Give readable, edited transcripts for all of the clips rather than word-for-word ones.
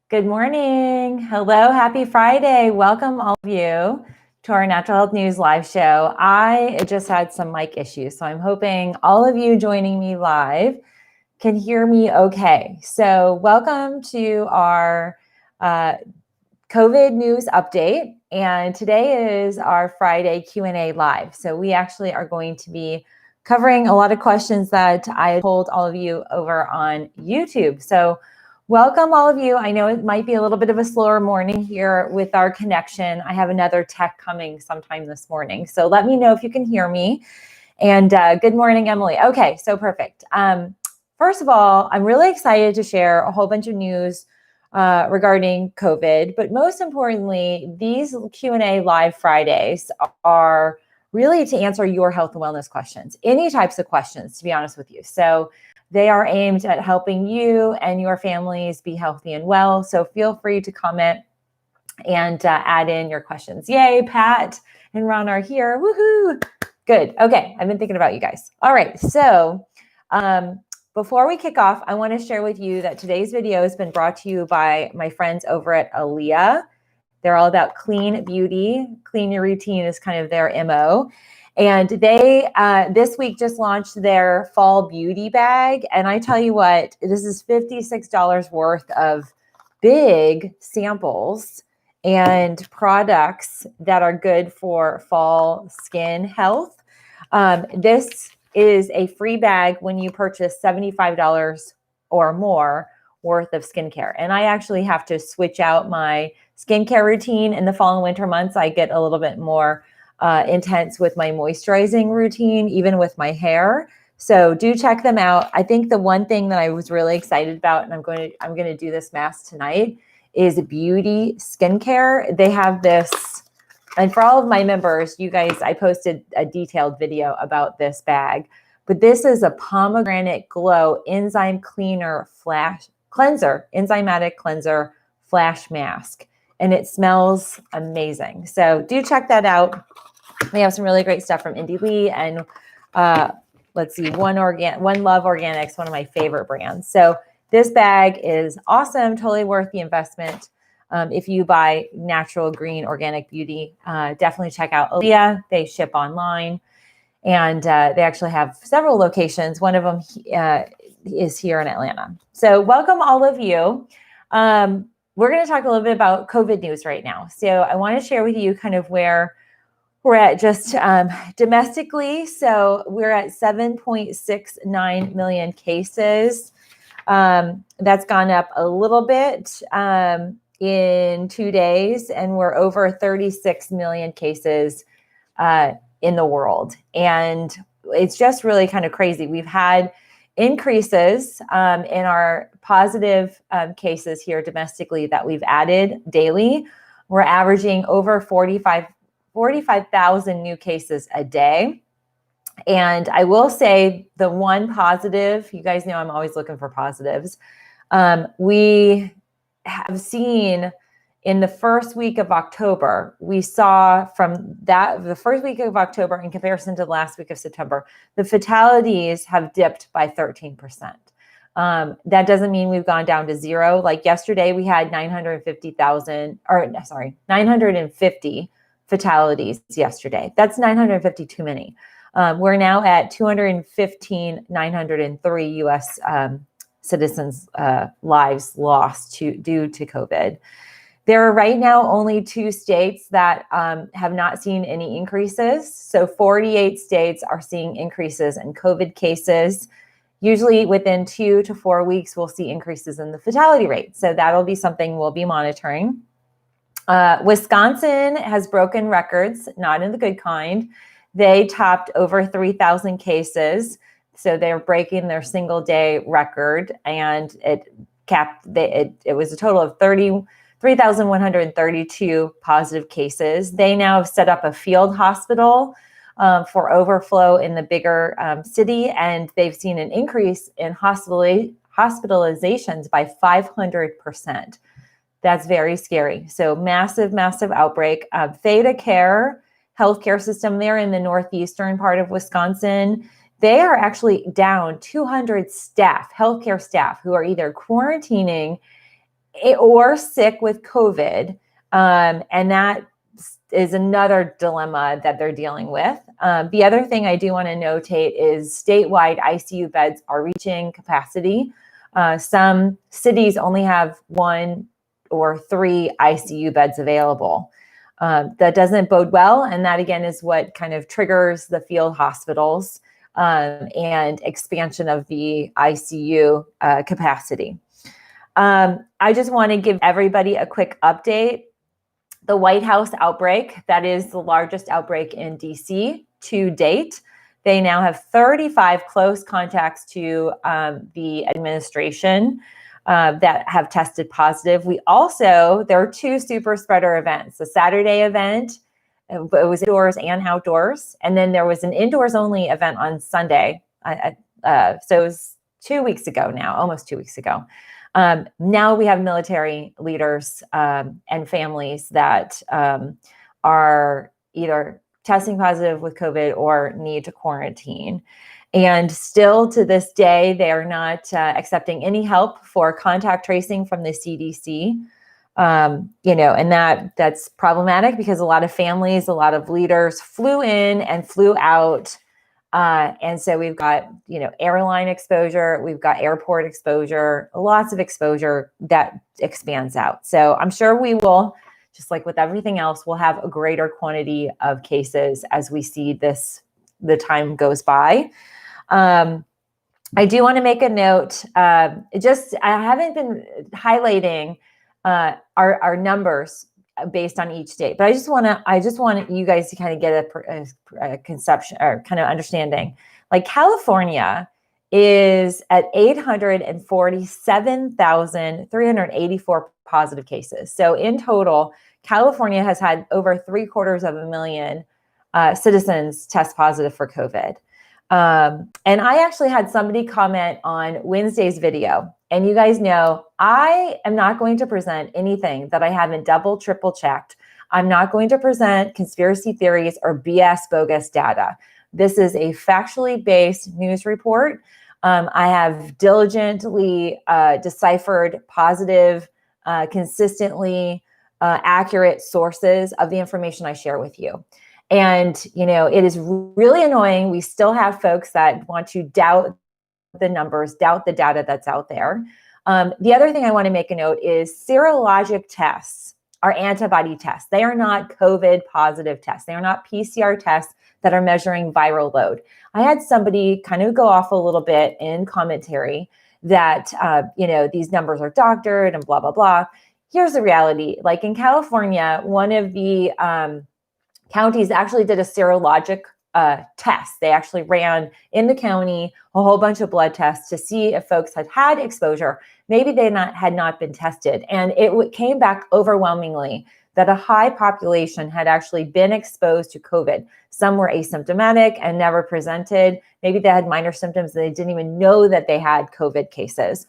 Good morning. Hello, happy Friday. Welcome all of you to our Natural Health News live show. I just had some mic issues, so I'm hoping all of you joining me live can hear me okay. So welcome to our COVID news update. And today is our Friday Q&A live. So we actually are going to be covering a lot of questions that I told all of you over on YouTube. So welcome all of you. I know it might be a little bit of a slower morning here with our connection. I have another tech coming sometime this morning. So let me know if you can hear me. And good morning, Emily. Okay, so perfect. First of all, I'm really excited to share a whole bunch of news regarding COVID, but most importantly, these Q&A live Fridays are really to answer your health and wellness questions, any types of questions, to be honest with you. So they are aimed at helping you and your families be healthy and well. So feel free to comment and add in your questions. Yay, Pat and Ron are here. Woohoo! Good. Okay, I've been thinking about you guys. All right, so before we kick off, I want to share with you that today's video has been brought to you by my friends over at Aaliyah. They're all about clean beauty. Clean your routine is kind of their MO. And they this week just launched their fall beauty bag. And I tell you what, this is $56 worth of big samples and products that are good for fall skin health. This is a free bag when you purchase $75 or more worth of skincare. And I actually have to switch out my skincare routine in the fall and winter months. I get a little bit more intense with my moisturizing routine, even with my hair. So do check them out. I think the one thing that I was really excited about, and I'm going to do this mask tonight, is beauty skincare. They have this, and for all of my members, you guys, I posted a detailed video about this bag, but this is a pomegranate glow enzyme cleaner flash cleanser, enzymatic cleanser flash mask. And it smells amazing. So do check that out. We have some really great stuff from Indie Lee and let's see, One Love Organics, one of my favorite brands. So this bag is awesome, totally worth the investment. If you buy natural, green, organic beauty, definitely check out Aaliyah. They ship online, and they actually have several locations. One of them is here in Atlanta. So welcome all of you. We're going to talk a little bit about COVID news right now. So I want to share with you kind of where we're at just domestically. So we're at 7.69 million cases. That's gone up a little bit in 2 days, and we're over 36 million cases in the world. And it's just really kind of crazy. We've had increases in our positive cases here domestically that we've added daily. We're averaging over 45,000 new cases a day. And I will say the one positive, you guys know I'm always looking for positives. We have seen in the first week of October, we saw from that, the first week of October in comparison to the last week of September, the fatalities have dipped by 13%. That doesn't mean we've gone down to zero. Like yesterday, we had 950 fatalities yesterday. That's 950 too many. We're now at 215,903 U.S. Citizens' lives lost due to COVID. There are right now only 2 states that have not seen any increases. So 48 states are seeing increases in COVID cases. Usually within 2 to 4 weeks, we'll see increases in the fatality rate. So that'll be something we'll be monitoring. Wisconsin has broken records, not in the good kind. They topped over 3,000 cases. So they're breaking their single day record, and it was a total of 3,132 positive cases. They now have set up a field hospital for overflow in the bigger city, and they've seen an increase in hospitalizations by 500%. That's very scary. So massive, massive outbreak. Theta Care healthcare system there in the northeastern part of Wisconsin, they are actually down 200 staff, healthcare staff, who are either quarantining or sick with COVID. And that is another dilemma that they're dealing with. The other thing I do want to notate is statewide ICU beds are reaching capacity. Some cities only have 1 or 3 ICU beds available. That doesn't bode well. And that, again, is what kind of triggers the field hospitals and expansion of the ICU capacity. I just want to give everybody a quick update. The White House outbreak, that is the largest outbreak in DC to date. They now have 35 close contacts to the administration that have tested positive. There are 2 super spreader events. The Saturday event, it was indoors and outdoors. And then there was an indoors only event on Sunday. So it was 2 weeks ago now, almost 2 weeks ago. Now we have military leaders and families that are either testing positive with COVID or need to quarantine. And still to this day, they are not accepting any help for contact tracing from the CDC. And that's problematic because a lot of families, a lot of leaders flew in and flew out. And so we've got, airline exposure, we've got airport exposure, lots of exposure that expands out. So I'm sure we will, just like with everything else, we'll have a greater quantity of cases as we see the time goes by. I do want to make a note. I haven't been highlighting our numbers based on each state, but I just want you guys to kind of get a conception or kind of understanding. Like California is at 847,384 positive cases. So in total, California has had over 750,000 citizens test positive for COVID. And I actually had somebody comment on Wednesday's video. And you guys know, I am not going to present anything that I haven't double, triple checked. I'm not going to present conspiracy theories or BS bogus data. This is a factually based news report. I have diligently deciphered positive, consistently accurate sources of the information I share with you. And, it is really annoying. We still have folks that want to doubt the numbers, doubt the data that's out there. The other thing I want to make a note is serologic tests are antibody tests. They are not COVID positive tests. They are not PCR tests that are measuring viral load. I had somebody kind of go off a little bit in commentary that, these numbers are doctored and blah, blah, blah. Here's the reality. Like in California, one of the counties actually did a serologic test. They actually ran in the county a whole bunch of blood tests to see if folks had exposure. Maybe they had not been tested. And it came back overwhelmingly that a high population had actually been exposed to COVID. Some were asymptomatic and never presented. Maybe they had minor symptoms and they didn't even know that they had COVID cases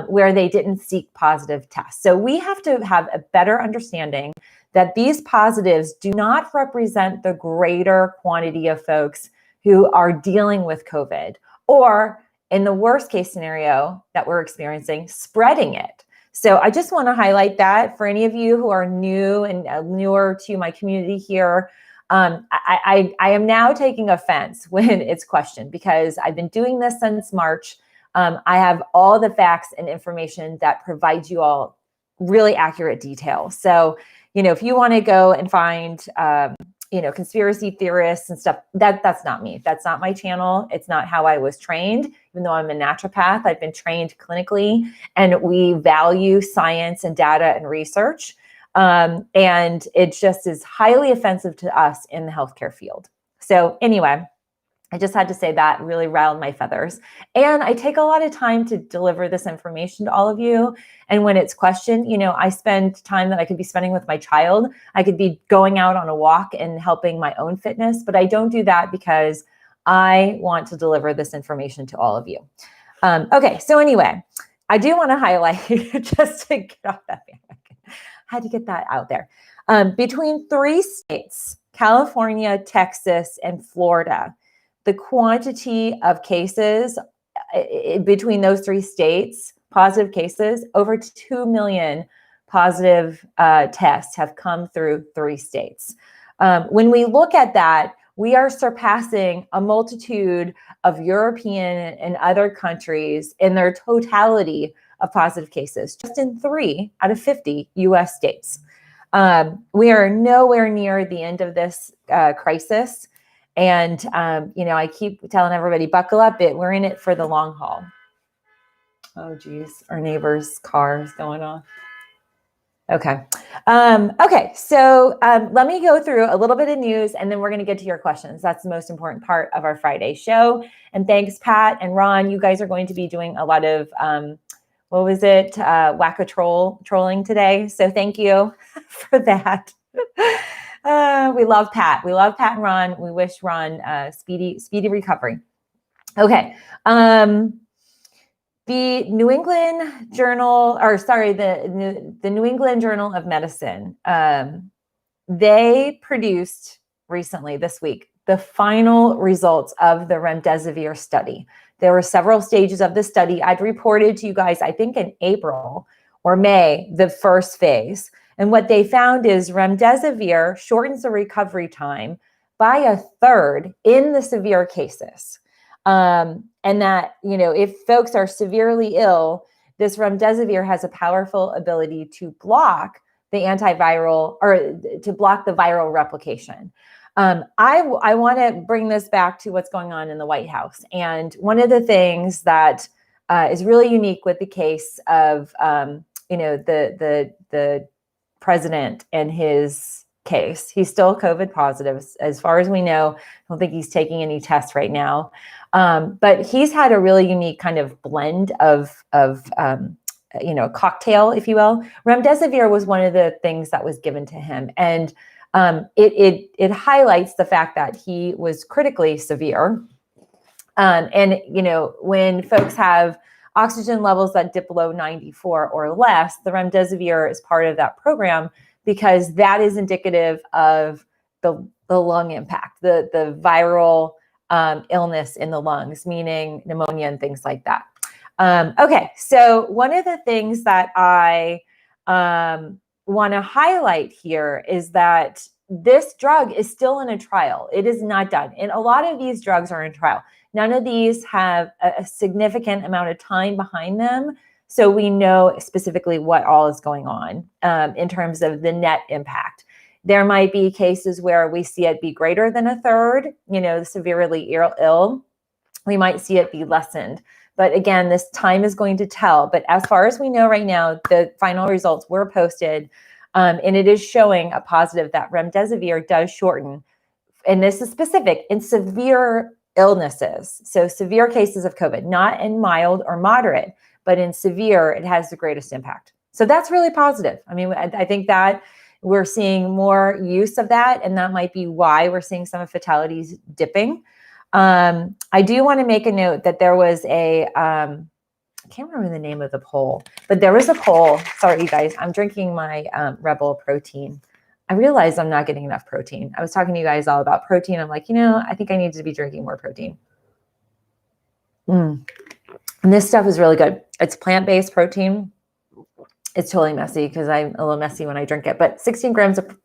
where they didn't seek positive tests. So we have to have a better understanding that these positives do not represent the greater quantity of folks who are dealing with COVID, or in the worst case scenario that we're experiencing, spreading it. So I just want to highlight that for any of you who are new and newer to my community here. I am now taking offense when it's questioned because I've been doing this since March. I have all the facts and information that provides you all really accurate details. So, if you want to go and find, conspiracy theorists and stuff, that's not me. That's not my channel. It's not how I was trained. Even though I'm a naturopath, I've been trained clinically, and we value science and data and research. And it just is highly offensive to us in the healthcare field. So anyway, I just had to say that really riled my feathers. And I take a lot of time to deliver this information to all of you. And when it's questioned, I spend time that I could be spending with my child. I could be going out on a walk and helping my own fitness, but I don't do that because I want to deliver this information to all of you. Okay, so anyway, I do want to highlight just to get off that bandwagon. I had to get that out there. Between 3 states, California, Texas, and Florida, the quantity of cases between those 3 states positive cases, over 2 million positive tests have come through 3 states. When we look at that, we are surpassing a multitude of European and other countries in their totality of positive cases, just in 3 out of 50 US states. We are nowhere near the end of this crisis. And, I keep telling everybody, buckle up, we're in it for the long haul. Oh, geez, our neighbor's car is going off. Okay. So let me go through a little bit of news, and then we're going to get to your questions. That's the most important part of our Friday show. And thanks, Pat and Ron. You guys are going to be doing a lot of, trolling today. So thank you for that. We love Pat. We love Pat and Ron. We wish Ron speedy recovery. Okay. The New England Journal, the New England Journal of Medicine, they produced recently this week the final results of the remdesivir study. There were several stages of the study. I'd reported to you guys, I think in April or May, the first phase. And what they found is remdesivir shortens the recovery time by 1/3 in the severe cases. And that, if folks are severely ill, this remdesivir has a powerful ability to block the antiviral, or to block the viral replication. I want to bring this back to what's going on in the White House. And one of the things that is really unique with the case of, the president and his case, he's still COVID positive. As far as we know, I don't think he's taking any tests right now. But he's had a really unique kind of blend of cocktail, if you will. Remdesivir was one of the things that was given to him. And it highlights the fact that he was critically severe. When folks have oxygen levels that dip below 94 or less, the remdesivir is part of that program, because that is indicative of the lung impact, the viral illness in the lungs, meaning pneumonia and things like that. Okay, so one of the things that I want to highlight here is that this drug is still in a trial. It is not done. And a lot of these drugs are in trial. None of these have a significant amount of time behind them. So we know specifically what all is going on in terms of the net impact. There might be cases where we see it be greater than 1/3, severely ill. We might see it be lessened. But again, this time is going to tell. But as far as we know right now, the final results were posted, and it is showing a positive that remdesivir does shorten. And this is specific in severe illnesses. So severe cases of COVID, not in mild or moderate, but in severe, it has the greatest impact. So that's really positive. I mean, I think that we're seeing more use of that, and that might be why we're seeing some of fatalities dipping. I do want to make a note that there was I can't remember the name of the poll, but there was a poll. Sorry, you guys, I'm drinking my Rebel protein. I realized I'm not getting enough protein. I was talking to you guys all about protein. I'm like, I think I need to be drinking more protein. And this stuff is really good. It's plant-based protein. It's totally messy because I'm a little messy when I drink it, but 16 grams of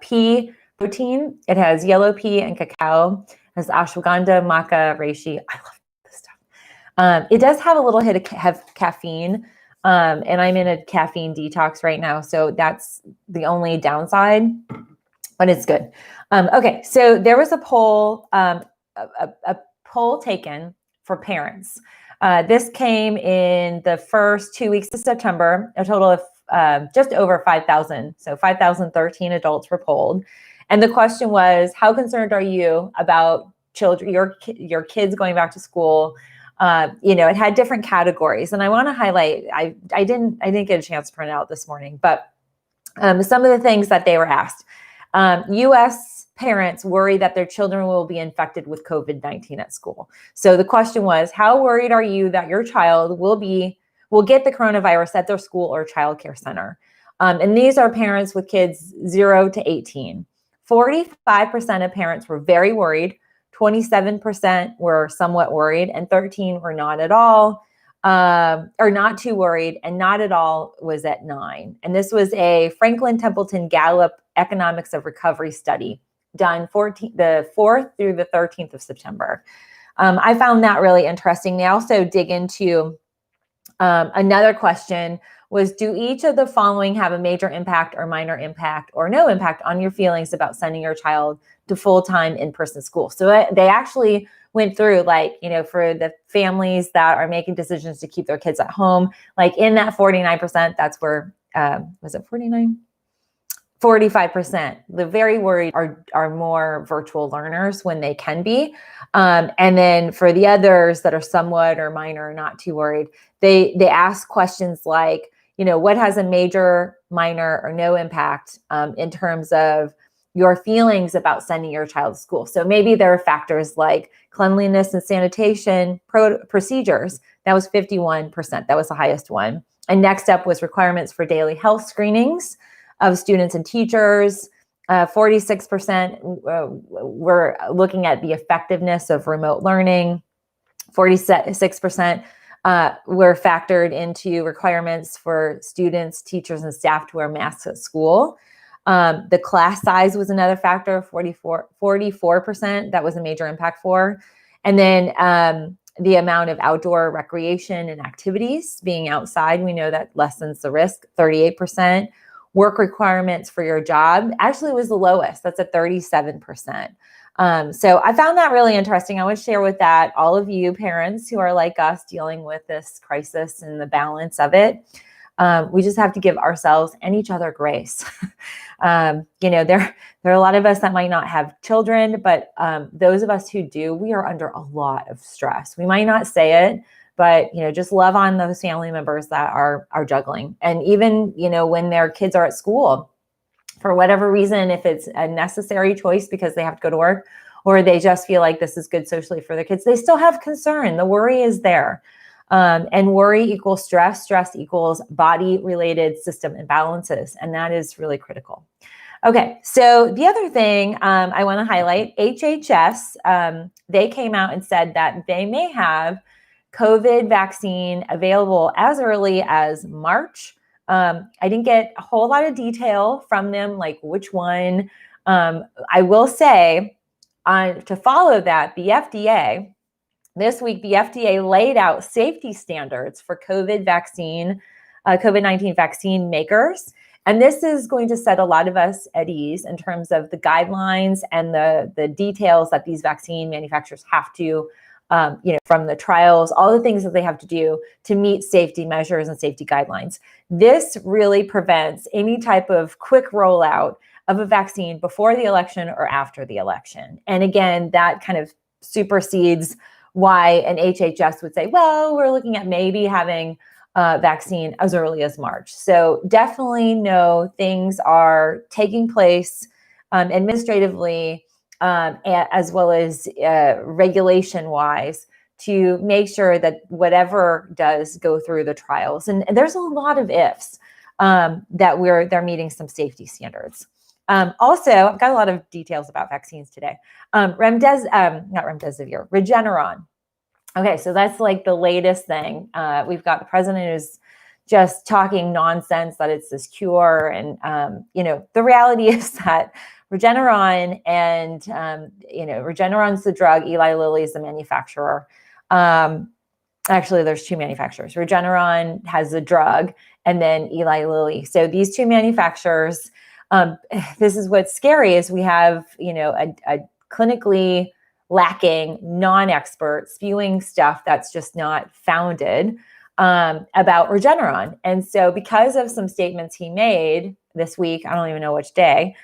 pea protein. It has yellow pea and cacao. It has ashwagandha, maca, reishi. I love this stuff. It does have a little hit of caffeine, and I'm in a caffeine detox right now, so that's the only downside, but it's good. Okay, so there was a poll, a poll taken for parents. This came in the first 2 weeks of September, a total of just over 5,000. So 5,013 adults were polled. And the question was, how concerned are you about children, your kids going back to school? It had different categories. And I want to highlight, I didn't get a chance to print out this morning, but some of the things that they were asked. U.S. parents worry that their children will be infected with COVID-19 at school. So the question was, how worried are you that your child will get the coronavirus at their school or childcare center? And these are parents with kids 0 to 18. 45% of parents were very worried. 27% were somewhat worried, and 13% were not at all. or not too worried, and not at all was at 9. And this was a Franklin Templeton Gallup Economics of Recovery study done the 4th through the 13th of September. I found that really interesting. They also dig into another question was, do each of the following have a major impact or minor impact or no impact on your feelings about sending your child to full-time in-person school? So they actually went through, like, for the families that are making decisions to keep their kids at home, like in that 49%, that's where, was it 49? 45%. The very worried are more virtual learners when they can be. And then for the others that are somewhat or minor, not too worried, they ask questions like, what has a major, minor, or no impact in terms of your feelings about sending your child to school. So maybe there are factors like cleanliness and sanitation procedures. That was 51%. That was the highest one. And next up was requirements for daily health screenings of students and teachers. 46% were looking at the effectiveness of remote learning. 46% were factored into requirements for students, teachers, and staff to wear masks at school. The class size was another factor, 44%. That was a major impact for. And then the amount of outdoor recreation and activities, being outside, we know that lessens the risk, 38%. Work requirements for your job actually was the lowest. That's at 37%. So I found that really interesting. I want to share with that all of you parents who are like us dealing with this crisis and the balance of it. We just have to give ourselves and each other grace. There are a lot of us that might not have children, but those of us who do, we are under a lot of stress. We might not say it, but, just love on those family members that are juggling. And even, when their kids are at school, for whatever reason, if it's a necessary choice because they have to go to work, or they just feel like this is good socially for their kids, they still have concern. The worry is there. And worry equals stress. Stress equals body-related system imbalances. And that is really critical. Okay, so the other thing I want to highlight, HHS, they came out and said that they may have COVID vaccine available as early as March. I didn't get a whole lot of detail from them, like which one. I will say, to follow that, the FDA, this week, the FDA laid out safety standards for COVID-19 vaccine makers. And this is going to set a lot of us at ease in terms of the guidelines and the details that these vaccine manufacturers have to from the trials, all the things that they have to do to meet safety measures and safety guidelines. This really prevents any type of quick rollout of a vaccine before the election or after the election. And again, that kind of supersedes why an HHS would say, well, we're looking at maybe having a vaccine as early as March. So definitely know things are taking place administratively, as well as regulation-wise, to make sure that whatever does go through the trials. And there's a lot of ifs that they're meeting some safety standards. Also, I've got a lot of details about vaccines today. Regeneron. Okay, so that's like the latest thing. We've got the president who's just talking nonsense that it's this cure. And, the reality is that Regeneron and, Regeneron's the drug, Eli Lilly is the manufacturer. Actually, there's two manufacturers. Regeneron has the drug, and then Eli Lilly. So these two manufacturers, this is what's scary, is we have, a clinically lacking non-expert spewing stuff that's just not founded about Regeneron. And so because of some statements he made this week, I don't even know which day,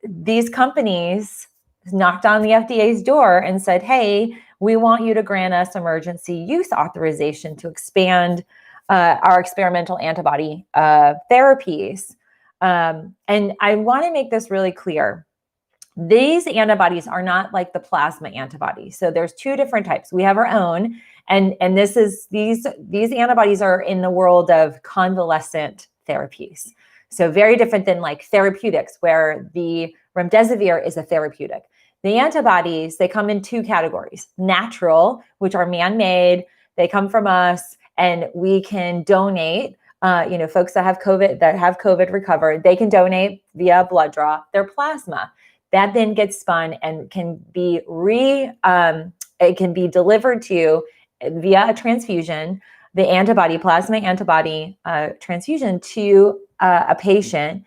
these companies knocked on the FDA's door and said, hey, we want you to grant us emergency use authorization to expand our experimental antibody therapies. And I want to make this really clear. These antibodies are not like the plasma antibodies. So there's two different types. We have our own, and these antibodies are in the world of convalescent therapies. So very different than like therapeutics, where the remdesivir is a therapeutic. The antibodies, they come in two categories: natural, which are man-made. They come from us, and we can donate. Folks that have COVID recovered, they can donate via blood draw their plasma. That then gets spun and can be it can be delivered to you via a transfusion, the plasma antibody transfusion to a patient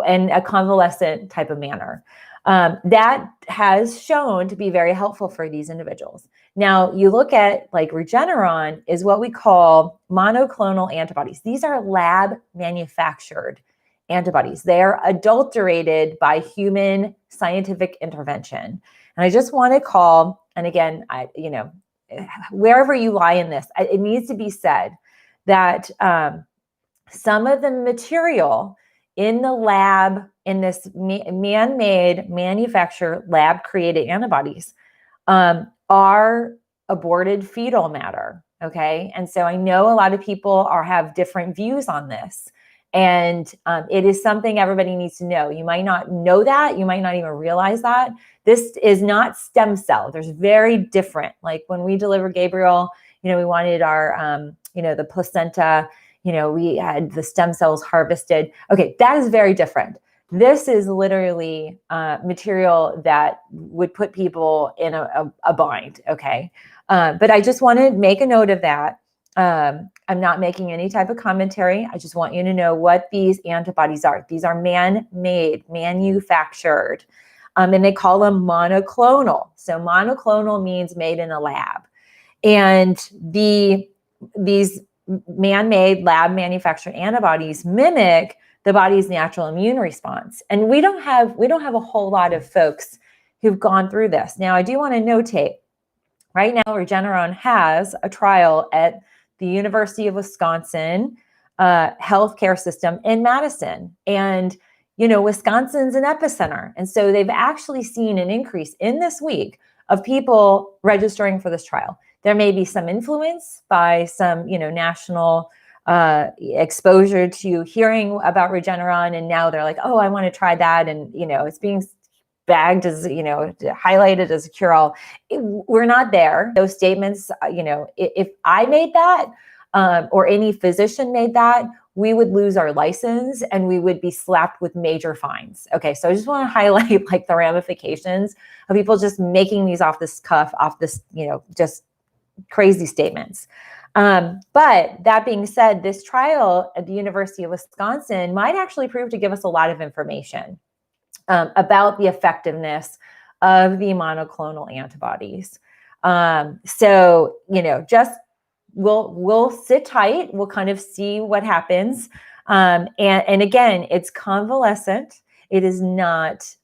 in a convalescent type of manner. That has shown to be very helpful for these individuals. Now, you look at like Regeneron is what we call monoclonal antibodies. These are lab manufactured antibodies. They are adulterated by human scientific intervention. And I just want to call, and again, wherever you lie in this, it needs to be said that some of the material in the lab, in this man-made, manufactured, lab-created antibodies are aborted fetal matter, okay? And so I know a lot of people have different views on this. And it is something everybody needs to know. You might not know that. You might not even realize that. This is not stem cell. There's very different. Like when we delivered Gabriel, we wanted our, the placenta, we had the stem cells harvested. Okay, that is very different. This is literally material that would put people in a bind, okay? But I just want to make a note of that. I'm not making any type of commentary. I just want you to know what these antibodies are. These are man-made, manufactured, and they call them monoclonal. So monoclonal means made in a lab. And these man-made, lab manufactured antibodies mimic the body's natural immune response. And we don't have a whole lot of folks who've gone through this. Now, I do want to notate, right now, Regeneron has a trial at the University of Wisconsin healthcare system in Madison. And, Wisconsin's an epicenter. And so they've actually seen an increase in this week of people registering for this trial. There may be some influence by some, national exposure to hearing about Regeneron. And now they're like, oh, I want to try that. And, it's being bagged as, highlighted as a cure-all. We're not there. Those statements, if I made that or any physician made that, we would lose our license and we would be slapped with major fines. Okay, so I just want to highlight like the ramifications of people just making these off this cuff, just crazy statements. But that being said, this trial at the University of Wisconsin might actually prove to give us a lot of information about the effectiveness of the monoclonal antibodies. So, just we'll sit tight. We'll kind of see what happens. And again, it's convalescent. It is not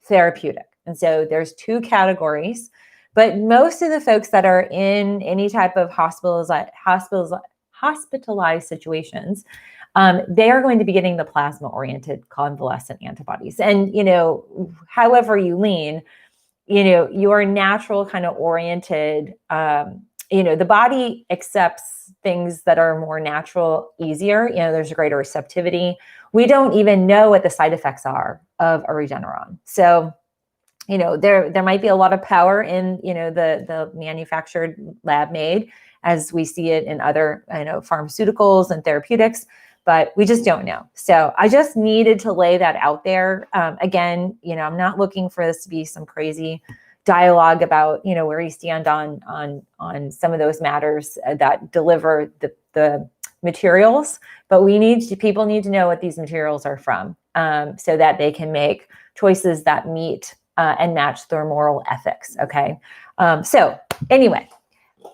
therapeutic. And so there's two categories. But most of the folks that are in any type of hospitalized situations, they are going to be getting the plasma-oriented convalescent antibodies. And, however you lean, your natural kind of oriented, the body accepts things that are more natural, easier. There's a greater receptivity. We don't even know what the side effects are of a Regeneron. So, there might be a lot of power in, the manufactured lab made as we see it in other, pharmaceuticals and therapeutics, but we just don't know. So I just needed to lay that out there. Again, I'm not looking for this to be some crazy dialogue about, where you stand on some of those matters that deliver the materials, but people need to know what these materials are from, so that they can make choices that meet and match their moral ethics. Okay. So anyway,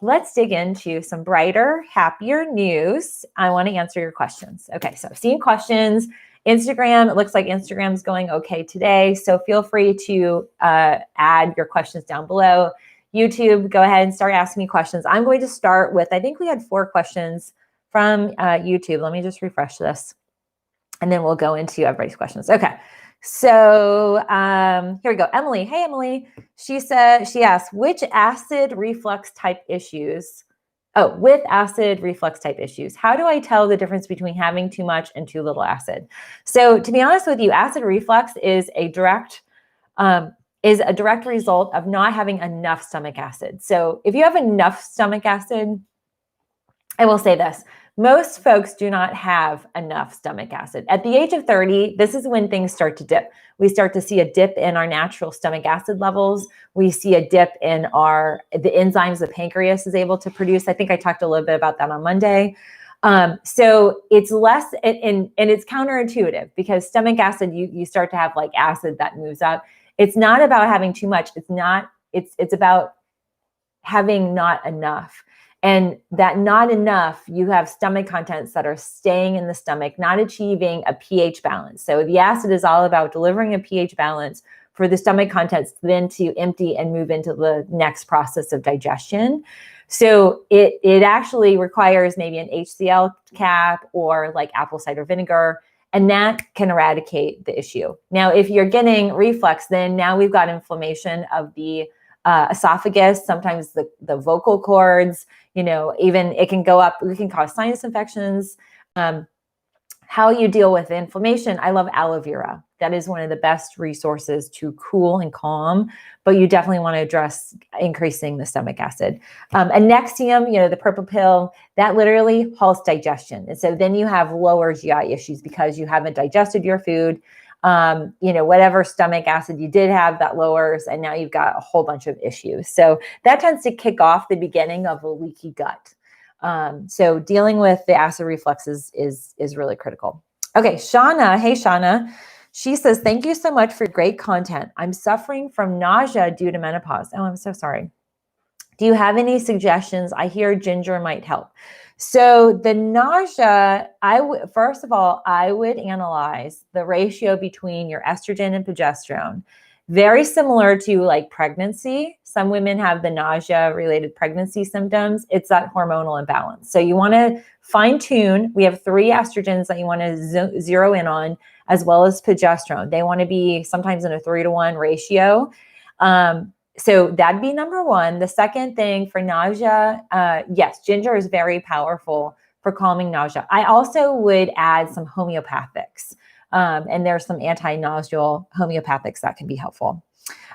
let's dig into some brighter, happier news. I want to answer your questions. Okay. So I've seen questions. Instagram, it looks like Instagram's going okay today. So feel free to add your questions down below. YouTube, go ahead and start asking me questions. I'm going to start with, I think we had 4 questions from YouTube. Let me just refresh this and then we'll go into everybody's questions. Okay. So here we go. Emily. Hey, Emily. She asked, which acid reflux type issues? Oh, with acid reflux type issues, how do I tell the difference between having too much and too little acid? So to be honest with you, acid reflux is a direct result of not having enough stomach acid. So if you have enough stomach acid, I will say this. Most folks do not have enough stomach acid. At the age of 30, this is when things start to dip. We start to see a dip in our natural stomach acid levels. We see a dip in the enzymes the pancreas is able to produce. I think I talked a little bit about that on Monday. So it's less, and it's counterintuitive because stomach acid, you start to have like acid that moves up. It's not about having too much. It's about having not enough. And that not enough, you have stomach contents that are staying in the stomach, not achieving a pH balance. So the acid is all about delivering a pH balance for the stomach contents then to empty and move into the next process of digestion. So it actually requires maybe an HCl cap or like apple cider vinegar, and that can eradicate the issue. Now, if you're getting reflux, then now we've got inflammation of the esophagus, sometimes the vocal cords, even it can go up, it can cause sinus infections. How you deal with inflammation, I love aloe vera. That is one of the best resources to cool and calm, but you definitely want to address increasing the stomach acid. And Nexium, the purple pill, that literally halts digestion. And so then you have lower GI issues because you haven't digested your food. Whatever stomach acid you did have, that lowers, and now you've got a whole bunch of issues. So that tends to kick off the beginning of a leaky gut. So dealing with the acid reflux is really critical. Okay, Shauna. Hey, Shauna. She says, thank you so much for great content. I'm suffering from nausea due to menopause. Oh, I'm so sorry. Do you have any suggestions? I hear ginger might help. So the nausea, first of all, I would analyze the ratio between your estrogen and progesterone. Very similar to like pregnancy. Some women have the nausea-related pregnancy symptoms. It's that hormonal imbalance. So you want to fine tune. We have 3 estrogens that you want to zero in on, as well as progesterone. They want to be sometimes in a 3-to-1 ratio. So that'd be number one. The second thing for nausea, yes, ginger is very powerful for calming nausea. I also would add some homeopathics. And there's some anti-nausal homeopathics that can be helpful.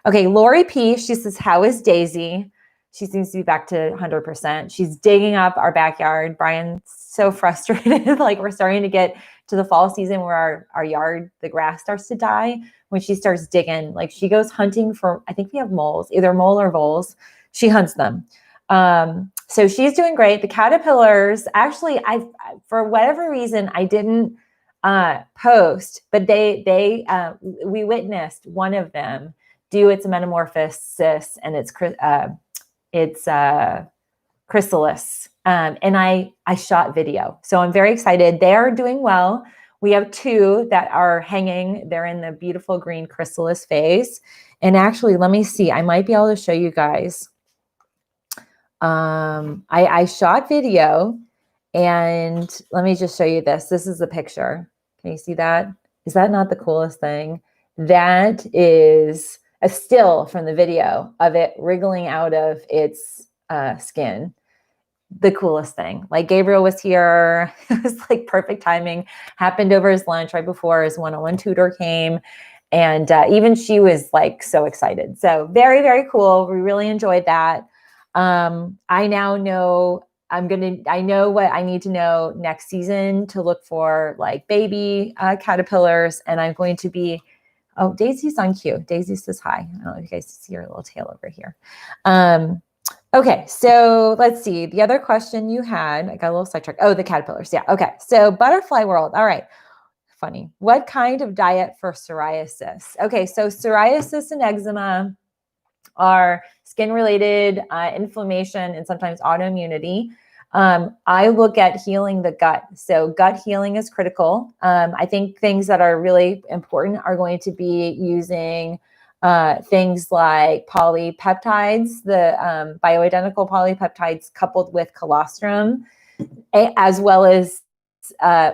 Okay, Lori P, she says, how is Daisy? She seems to be back to 100%. She's digging up our backyard. Brian's so frustrated. Like we're starting to get to the fall season where our yard, the grass starts to die. When she starts digging, like she goes hunting for, I think we have moles, either mole or voles. She hunts them. So she's doing great. The caterpillars, actually, for whatever reason, I didn't post, but we witnessed one of them do its metamorphosis and its chrysalis. And I shot video. So I'm very excited. They are doing well. We have 2 that are hanging. They're in the beautiful green chrysalis phase. And actually, let me see. I might be able to show you guys. I shot video, and let me just show you this. This is the picture. Can you see that? Is that not the coolest thing? That is a still from the video of it wriggling out of its skin. The coolest thing. Like Gabriel was here. It was like perfect timing. Happened over his lunch right before his one-on-one tutor came. And even she was like so excited. So very, very cool. We really enjoyed that. I now know I know what I need to know next season to look for like baby caterpillars. And I'm going to be, oh, Daisy's on cue. Daisy says hi. I don't know if you guys see her little tail over here. Okay, so let's see. The other question you had, I got a little sidetracked. Oh, the caterpillars. Yeah, okay. So butterfly world. All right. Funny. What kind of diet for psoriasis? Okay, so psoriasis and eczema are skin-related inflammation and sometimes autoimmunity. I look at healing the gut. So gut healing is critical. I think things that are really important are going to be using things like polypeptides, the bioidentical polypeptides coupled with colostrum, as well as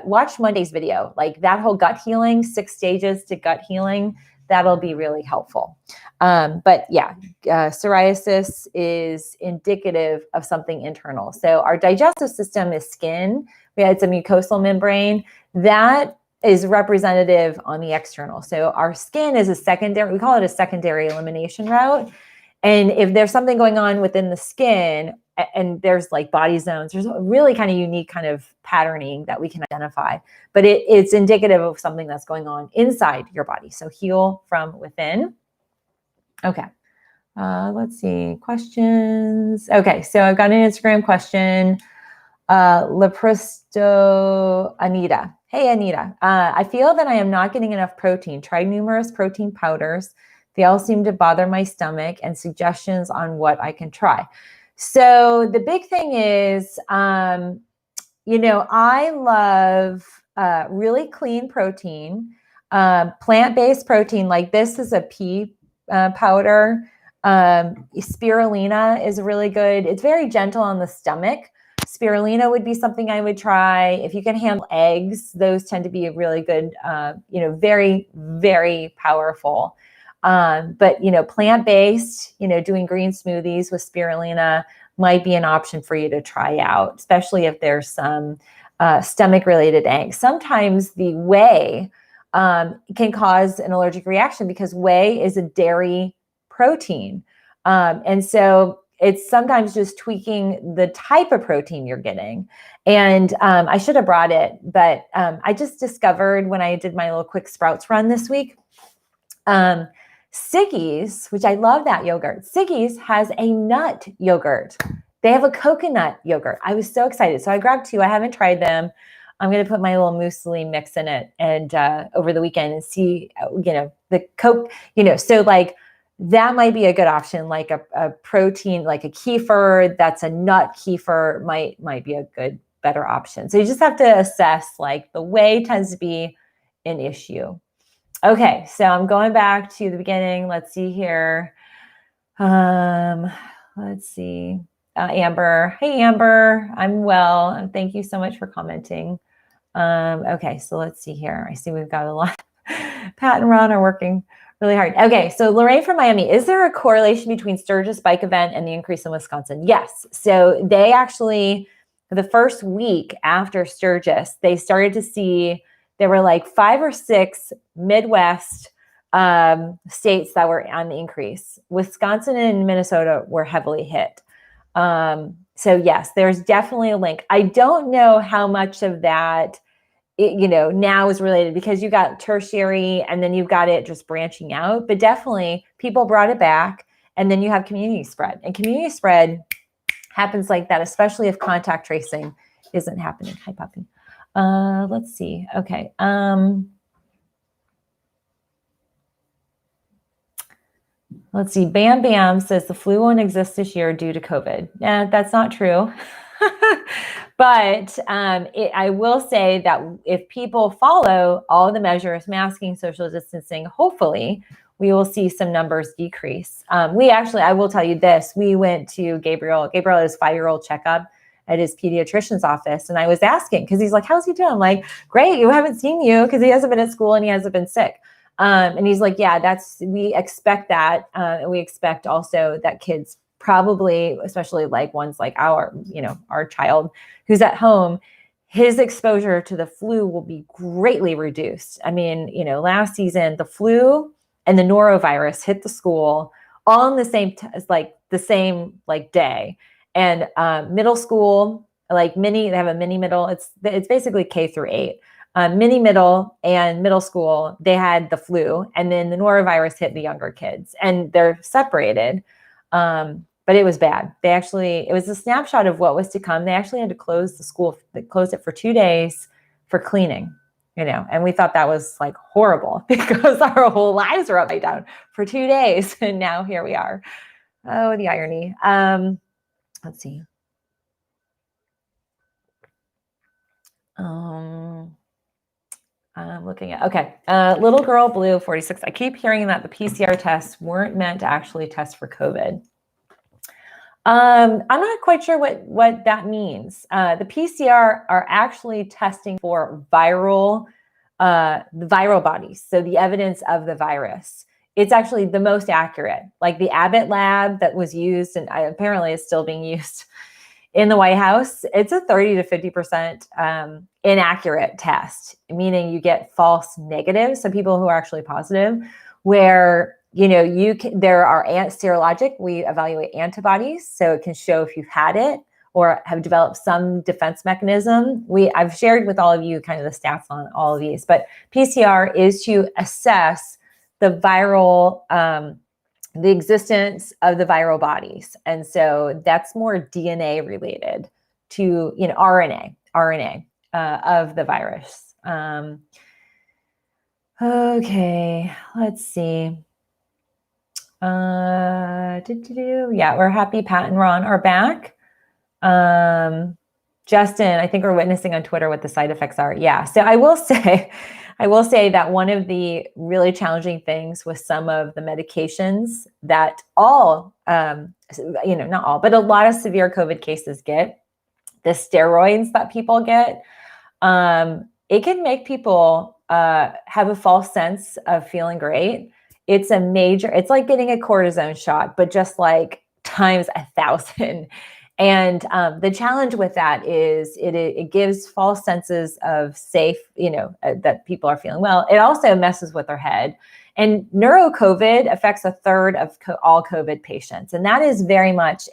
watch Monday's video. Like that whole gut healing, 6 stages to gut healing, that'll be really helpful. But yeah, psoriasis is indicative of something internal. So our digestive system is skin. We had some mucosal membrane. That is representative on the external. So our skin is a secondary, we call it a secondary elimination route. And if there's something going on within the skin, and there's like body zones. There's a really kind of unique kind of patterning that we can identify, but it's indicative of something that's going on inside your body. So heal from within. Okay. Let's see, questions. Okay, so I've got an Instagram question. Lepristo Anita. Hey, Anita. I feel that I am not getting enough protein. Tried numerous protein powders. They all seem to bother my stomach, and suggestions on what I can try. So the big thing is, I love really clean protein, plant-based protein. Like this is a pea powder. Spirulina is really good. It's very gentle on the stomach. Spirulina would be something I would try. If you can handle eggs, those tend to be a really good, very, very powerful. But plant-based, doing green smoothies with spirulina might be an option for you to try out, especially if there's some stomach-related angst. Sometimes the whey can cause an allergic reaction because whey is a dairy protein. And so it's sometimes just tweaking the type of protein you're getting. And I should have brought it, but I just discovered when I did my little quick sprouts run this week, Siggy's, which I love that yogurt. Siggy's has a nut yogurt. They have a coconut yogurt. I was so excited. So I grabbed two. I haven't tried them. I'm going to put my little muesli mix in it and over the weekend and see, the Coke, so like that might be a good option, like a protein, like a kefir, that's a nut kefir might be a better option. So you just have to assess, like the whey tends to be an issue. Okay, so I'm going back to the beginning. Let's see here. Let's see. Amber. Hey, Amber. I'm well. And thank you so much for commenting. Okay, so let's see here. I see we've got a lot. Pat and Ron are working really hard. Okay, so Lorraine from Miami. Is there a correlation between Sturgis bike event and the increase in Wisconsin? Yes. So they actually, the first week after Sturgis, they started to see there were like 5 or 6 Midwest states that were on the increase. Wisconsin and Minnesota were heavily hit. So yes, there's definitely a link. I don't know how much of that, now is related because you got tertiary and then you've got it just branching out, but definitely people brought it back and then you have community spread, and community spread happens like that, especially if contact tracing isn't happening. Hi, Puppy. Let's see. Okay. Let's see. Bam Bam says the flu won't exist this year due to COVID. That's not true. But I will say that if people follow all the measures, masking, social distancing, hopefully we will see some numbers decrease. I will tell you this, we went to Gabriel his 5-year-old checkup at his pediatrician's office. And I was asking, because he's like, how's he doing? I'm like, great, you haven't seen you, because he hasn't been at school and he hasn't been sick. And he's like, yeah, we expect that. And we expect also that kids probably, especially like ones like our child who's at home, his exposure to the flu will be greatly reduced. I mean, last season, the flu and the norovirus hit the school all in the same day. And middle school, they have a mini middle. It's basically K through 8. Mini middle and middle school, they had the flu, and then the norovirus hit the younger kids, and they're separated. But it was bad. It was a snapshot of what was to come. They actually had to close the school. They closed it for 2 days for cleaning, and we thought that was like horrible because our whole lives were upside down for 2 days. And now here we are. Oh, the irony. Let's see. I'm looking at, okay. Little girl blue 46. I keep hearing that the PCR tests weren't meant to actually test for COVID. I'm not quite sure what that means. The PCR are actually testing for viral bodies. So the evidence of the virus. It's actually the most accurate. Like the Abbott lab that was used, and apparently is still being used in the White House, it's a 30 to 50% inaccurate test, meaning you get false negatives. So people who are actually positive, where there are serologic, we evaluate antibodies, so it can show if you've had it or have developed some defense mechanism. I've shared with all of you kind of the stats on all of these, but PCR is to assess the viral, the existence of the viral bodies. And so that's more DNA related to, RNA of the virus. Okay, let's see. Yeah, we're happy Pat and Ron are back. Justin, I think we're witnessing on Twitter what the side effects are. Yeah. So I will say that one of the really challenging things with some of the medications that not all, but a lot of severe COVID cases get, the steroids that people get, it can make people have a false sense of feeling great. It's like getting a cortisone shot, but just like times 1,000. And the challenge with that is it gives false senses of safe, that people are feeling well. It also messes with their head. And neuro-COVID affects 1/3 of all COVID patients. And that is very much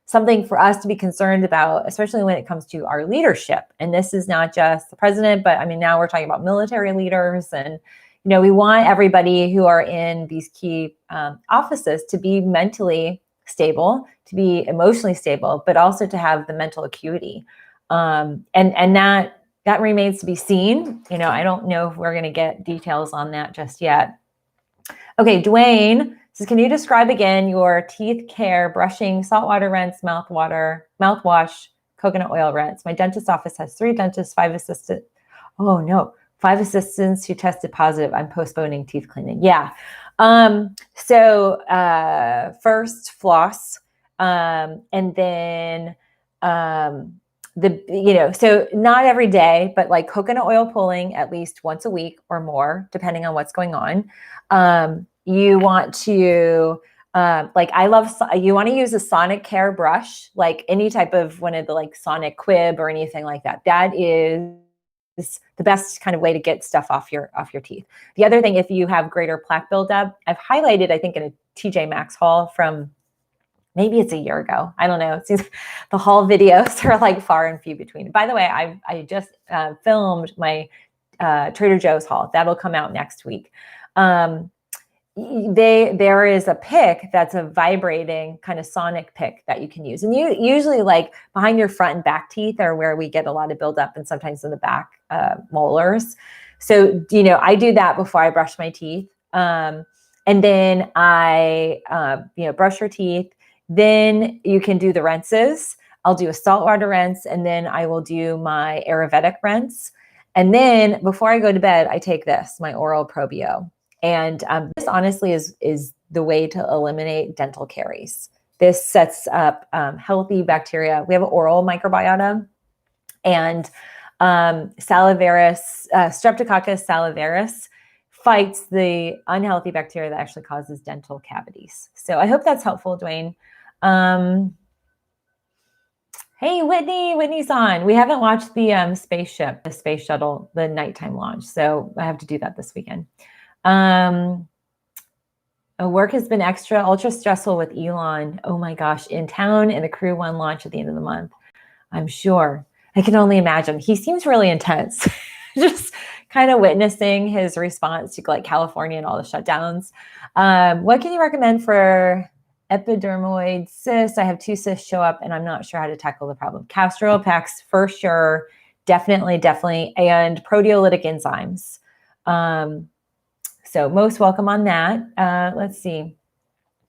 something for us to be concerned about, especially when it comes to our leadership. And this is not just the president, but now we're talking about military leaders. And, we want everybody who are in these key offices to be mentally stable, to be emotionally stable, but also to have the mental acuity. And that remains to be seen. I don't know if we're going to get details on that just yet. Okay, Dwayne says, can you describe again your teeth care, brushing, saltwater rinse, mouthwash, coconut oil rinse? My dentist office has 3 dentists, 5 assistants. Oh no, 5 assistants who tested positive. I'm postponing teeth cleaning. Yeah. So first floss, and then so not every day, but like coconut oil pulling at least once a week or more, depending on what's going on. You want to you want to use a sonic care brush, like any type of one of the like sonic quib or anything like that. That is the best kind of way to get stuff off your teeth. The other thing, if you have greater plaque buildup, I've highlighted, I think, in a TJ Maxx haul from maybe it's a year ago. I don't know. It seems the haul videos are like far and few between. By the way, I just filmed my Trader Joe's haul. That'll come out next week. There is a pick that's a vibrating kind of sonic pick that you can use. And you usually like behind your front and back teeth are where we get a lot of buildup, and sometimes in the back molars. So, I do that before I brush my teeth. And then I, brush your teeth. Then you can do the rinses. I'll do a saltwater rinse, and then I will do my Ayurvedic rinse. And then before I go to bed, I take my oral probio. And this honestly is the way to eliminate dental caries. This sets up healthy bacteria. We have an oral microbiota, and Streptococcus salivarius fights the unhealthy bacteria that actually causes dental cavities. So I hope that's helpful, Dwayne. Hey, Whitney's on. We haven't watched the space shuttle, the nighttime launch. So I have to do that this weekend. Work has been ultra stressful with Elon. Oh my gosh, in town, and the Crew 1 launch at the end of the month. I'm sure. I can only imagine. He seems really intense. Just kind of witnessing his response to like California and all the shutdowns. What can you recommend for epidermoid cysts? I have 2 cysts show up and I'm not sure how to tackle the problem. Castor oil packs for sure. Definitely. And proteolytic enzymes. So most welcome on that. Let's see.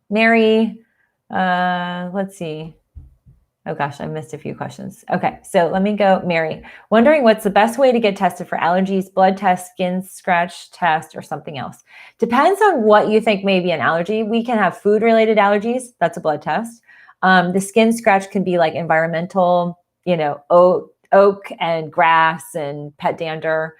Mary, let's see. Oh gosh, I missed a few questions. Okay, so let me go. Mary, wondering what's the best way to get tested for allergies, blood test, skin scratch test, or something else? Depends on what you think may be an allergy. We can have food-related allergies. That's a blood test. The skin scratch can be like environmental, oak and grass and pet dander.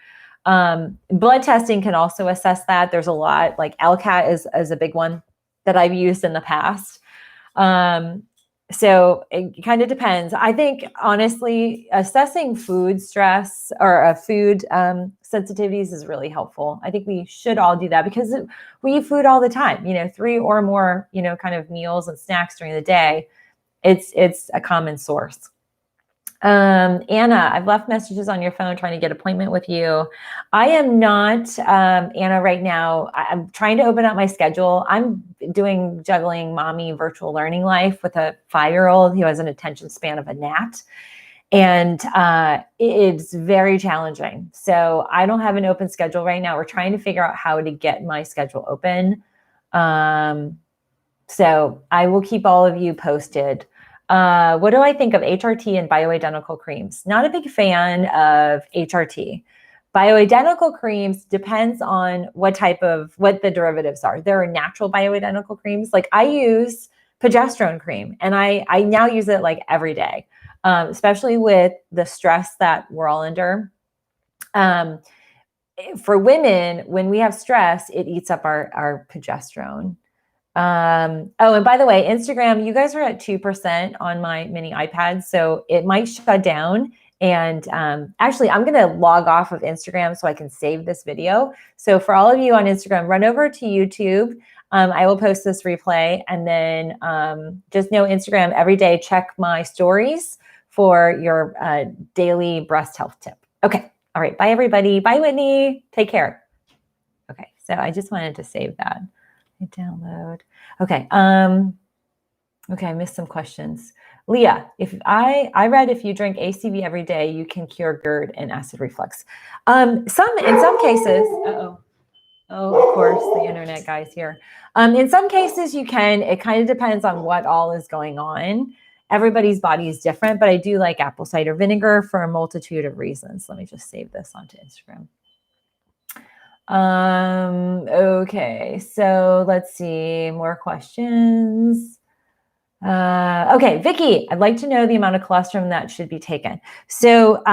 Blood testing can also assess that. There's a lot, like LCAT is a big one that I've used in the past. So it kind of depends. I think, honestly, assessing food stress or food sensitivities is really helpful. I think we should all do that because we eat food all the time, 3 or more, kind of meals and snacks during the day. It's a common source. Anna, I've left messages on your phone trying to get an appointment with you. I am not, Anna, right now. I'm trying to open up my schedule. I'm juggling mommy virtual learning life with a 5-year-old who has an attention span of a gnat. And it's very challenging. So I don't have an open schedule right now. We're trying to figure out how to get my schedule open. So I will keep all of you posted. What do I think of HRT and bioidentical creams? Not a big fan of HRT. Bioidentical creams depends on what the derivatives are. There are natural bioidentical creams. Like I use progesterone cream and I now use it like every day, especially with the stress that we're all under. For women, when we have stress, it eats up our progesterone. Oh, and by the way, Instagram, you guys are at 2% on my mini iPad, so it might shut down. And actually, I'm going to log off of Instagram so I can save this video. So for all of you on Instagram, run over to YouTube. I will post this replay, and then just know Instagram every day, check my stories for your daily breast health tip. Okay. All right. Bye, everybody. Bye, Whitney. Take care. Okay. So I just wanted to save that. Download. Okay. Okay. I missed some questions. Leah, if I read if you drink ACV every day, you can cure GERD and acid reflux. In some cases, oh, of course, the internet guy's here. In some cases you can. It kind of depends on what all is going on. Everybody's body is different, but I do like apple cider vinegar for a multitude of reasons. Let me just save this onto Instagram. Okay, so let's see, more questions. Okay, Vicky, I'd like to know the amount of colostrum that should be taken. So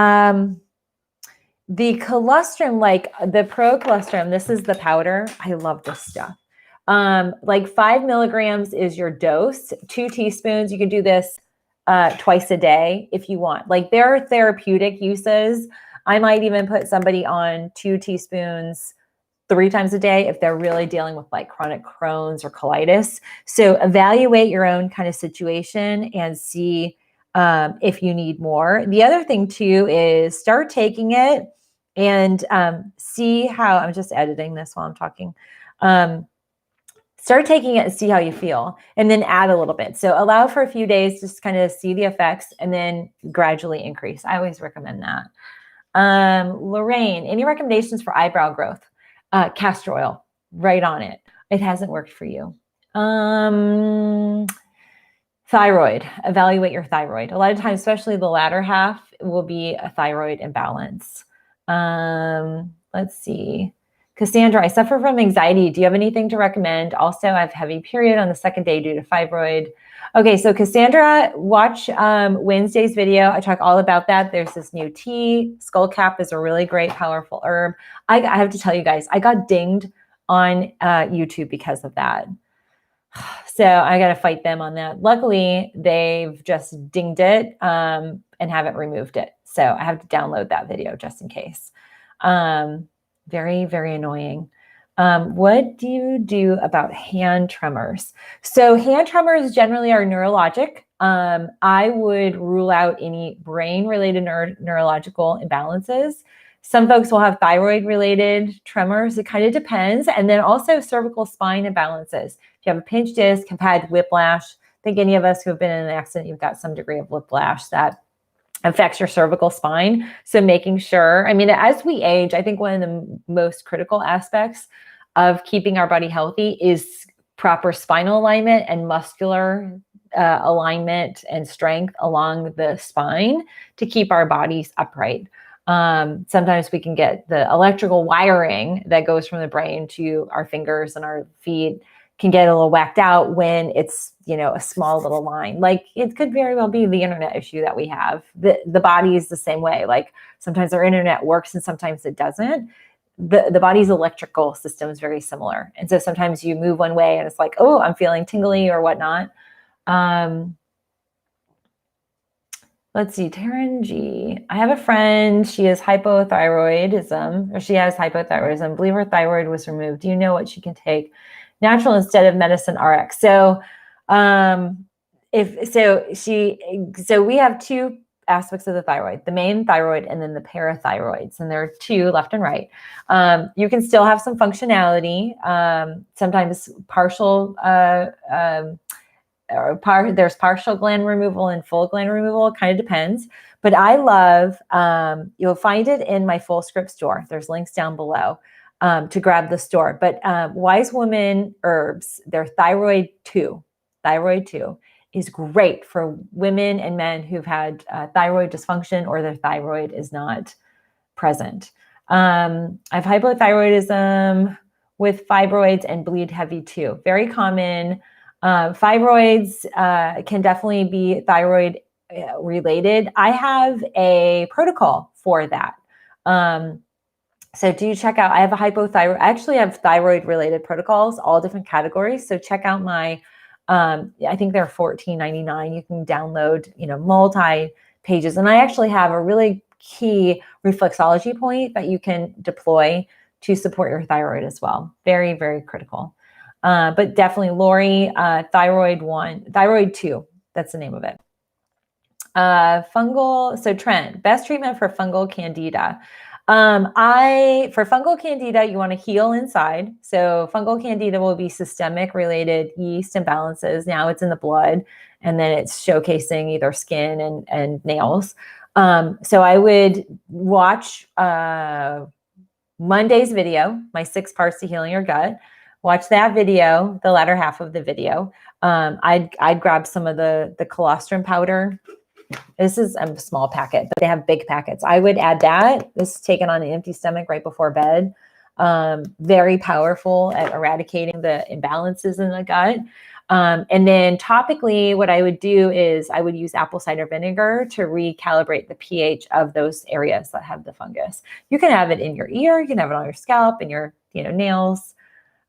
the colostrum, like the pro-colostrum, this is the powder. I love this stuff. Like 5 milligrams is your dose, 2 teaspoons. You can do this twice a day if you want. Like there are therapeutic uses. I might even put somebody on 2 teaspoons 3 times a day if they're really dealing with like chronic Crohn's or colitis. So evaluate your own kind of situation and see if you need more. The other thing too is start taking it and see how, I'm just editing this while I'm talking. Start taking it and see how you feel, and then add a little bit. So allow for a few days, just kind of see the effects and then gradually increase. I always recommend that. Lorraine, any recommendations for eyebrow growth? Castor oil, right on it. It hasn't worked for you. Thyroid, evaluate your thyroid. A lot of times, especially the latter half, will be a thyroid imbalance. Let's see. Cassandra, I suffer from anxiety. Do you have anything to recommend? Also, I have heavy period on the 2nd day due to fibroid. Okay, so Cassandra, watch Wednesday's video. I talk all about that. There's this new tea. Skullcap is a really great, powerful herb. I have to tell you guys, I got dinged on YouTube because of that. So I got to fight them on that. Luckily, they've just dinged it and haven't removed it. So I have to download that video just in case. Very, very annoying. What do you do about hand tremors? So hand tremors generally are neurologic. I would rule out any brain-related neurological imbalances. Some folks will have thyroid-related tremors. It kind of depends. And then also cervical spine imbalances. If you have a pinched disc, have had whiplash, I think any of us who have been in an accident, you've got some degree of whiplash that affects your cervical spine. So making sure, I mean, as we age, I think one of the most critical aspects of keeping our body healthy is proper spinal alignment and muscular alignment and strength along the spine to keep our bodies upright. Sometimes we can get the electrical wiring that goes from the brain to our fingers and our feet can get a little whacked out when it's, a small little line. Like it could very well be the internet issue that we have. The body is the same way. Like sometimes our internet works and sometimes it doesn't. The body's electrical system is very similar. And so sometimes you move one way and it's like, oh, I'm feeling tingly or whatnot. let's see, Taryn G. I have a friend, she has hypothyroidism, or she has hypothyroidism. I believe her thyroid was removed. Do you know what she can take? Natural instead of medicine RX. So so we have two aspects of the thyroid, the main thyroid and then the parathyroids, and there are two left and right. You can still have some functionality, sometimes partial, there's partial gland removal and full gland removal. It kind of depends. But I love, you'll find it in my full script store. There's links down below to grab the store. But Wise Woman Herbs, their Thyroid 2 is great for women and men who've had thyroid dysfunction or their thyroid is not present. I have hypothyroidism with fibroids and bleed heavy too. Very common. Fibroids can definitely be thyroid related. I have a protocol for that. So do check out, I have a hypothyroid, I actually have thyroid related protocols, all different categories. So check out my, I think they're $14.99. You can download, multi pages. And I actually have a really key reflexology point that you can deploy to support your thyroid as well. Very, very critical. But definitely Lori, Thyroid 2, that's the name of it. Fungal, so Trent, best treatment for fungal Candida. For fungal Candida, you want to heal inside. So fungal Candida will be systemic related yeast imbalances. Now it's in the blood and then it's showcasing either skin and nails. So I would watch Monday's video, my 6 parts to healing your gut. Watch that video, the latter half of the video. I'd grab some of the colostrum powder. This is a small packet, but they have big packets. I would add that. This is taken on an empty stomach right before bed. Very powerful at eradicating the imbalances in the gut. And then topically, what I would do is I would use apple cider vinegar to recalibrate the pH of those areas that have the fungus. You can have it in your ear. You can have it on your scalp and your nails.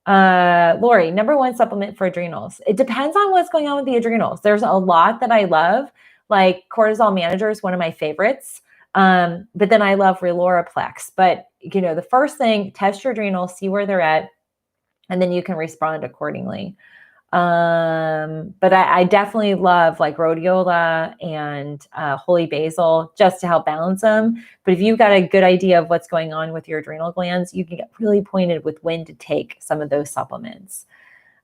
Lori, number 1 supplement for adrenals. It depends on what's going on with the adrenals. There's a lot that I love. Like cortisol manager is one of my favorites. But then I love Reloraplex. But, the first thing, test your adrenals, see where they're at, and then you can respond accordingly. But I definitely love like rhodiola and holy basil just to help balance them. But if you've got a good idea of what's going on with your adrenal glands, you can get really pointed with when to take some of those supplements.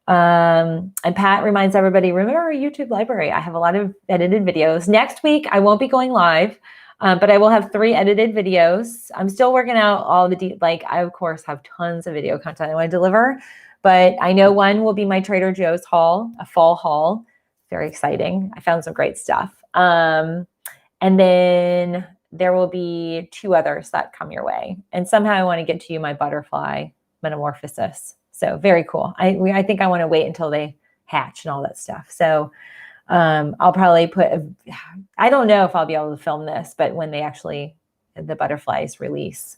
And Pat reminds everybody, remember our YouTube library. I have a lot of edited videos. Next week, I won't be going live, but I will have 3 edited videos. I'm still working out all the, I of course have tons of video content I want to deliver, but I know one will be my Trader Joe's haul, a fall haul. Very exciting. I found some great stuff. And then there will be 2 others that come your way. And somehow I want to get to you my butterfly metamorphosis. So very cool. I think I want to wait until they hatch and all that stuff. So I'll probably I don't know if I'll be able to film this, but when the butterflies release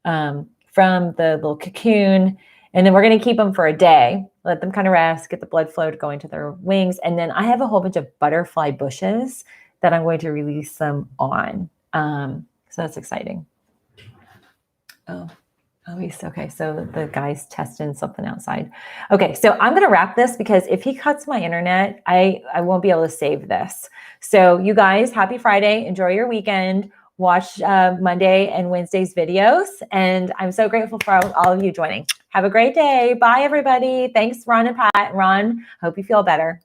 from the little cocoon, and then we're going to keep them for a day, let them kind of rest, get the blood flow to go into their wings. And then I have a whole bunch of butterfly bushes that I'm going to release them on. So that's exciting. Oh, he's okay. So the guy's testing something outside. Okay, so I'm going to wrap this because if he cuts my internet, I won't be able to save this. So you guys, happy Friday. Enjoy your weekend. Watch Monday and Wednesday's videos. And I'm so grateful for all of you joining. Have a great day. Bye, everybody. Thanks, Ron and Pat. Ron, hope you feel better.